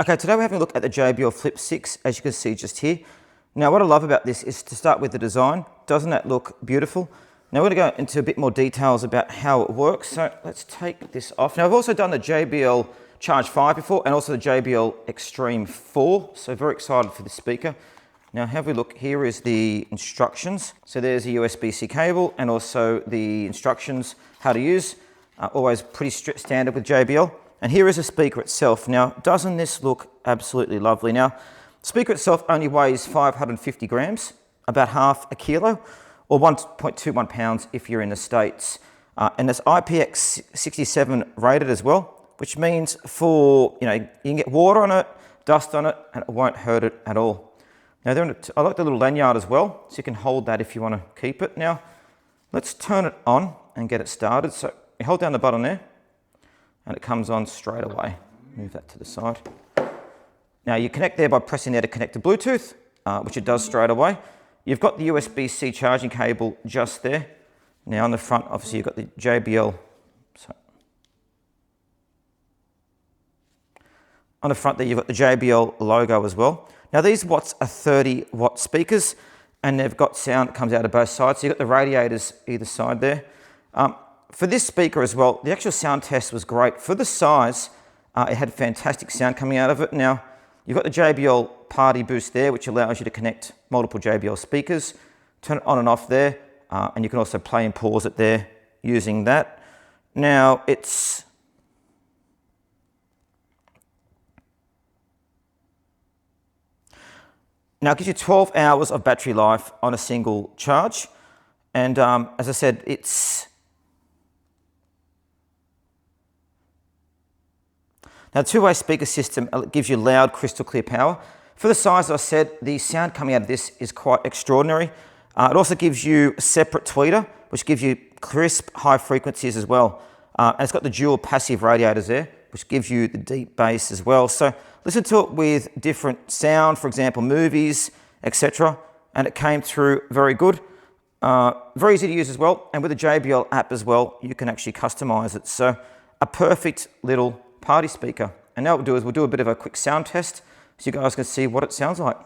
Okay, today we're having a look at the JBL Flip 6, as you can see just here. Now what I love about this is to start with the design. Doesn't that look beautiful? Now we're going to go into a bit more details about how it works. So let's take this off. Now I've also done the JBL Charge 5 before and also the JBL Extreme 4. So very excited for this speaker. Now have a look, here is the instructions. So there's a USB-C cable and also the instructions how to use. Always pretty standard with JBL. And here is the speaker itself. Now, doesn't this look absolutely lovely? Now, the speaker itself only weighs 550 grams, about half a kilo, or 1.21 pounds if you're in the States. And it's IPX67 rated as well, which means you can get water on it, dust on it, and it won't hurt it at all. Now, I like the little lanyard as well, so you can hold that if you want to keep it. Now, let's turn it on and get it started. So you hold down the button there, and it comes on straight away. Move that to the side. Now you connect there by pressing there to connect to Bluetooth, which it does straight away. You've got the USB-C charging cable just there. Now on the front, obviously you've got the JBL. On the front there, you've got the JBL logo as well. Now these watts are 30 watt speakers, and they've got sound that comes out of both sides. So you've got the radiators either side there. For this speaker as well, the actual sound test was great. For the size, it had fantastic sound coming out of it. Now, you've got the JBL PartyBoost there, which allows you to connect multiple JBL speakers, turn it on and off there, and you can also play and pause it there using that. Now, it gives you 12 hours of battery life on a single charge. And as I said, Now, the two-way speaker system gives you loud, crystal clear power. For the size, as I said, the sound coming out of this is quite extraordinary. It also gives you a separate tweeter, which gives you crisp, high frequencies as well. And it's got the dual passive radiators there, which gives you the deep bass as well. So listen to it with different sound, for example, movies, etc. And it came through very good. Very easy to use as well. And with the JBL app as well, you can actually customize it. So a perfect little party speaker. And now what we'll do is we'll do a bit of a quick sound test so you guys can see what it sounds like.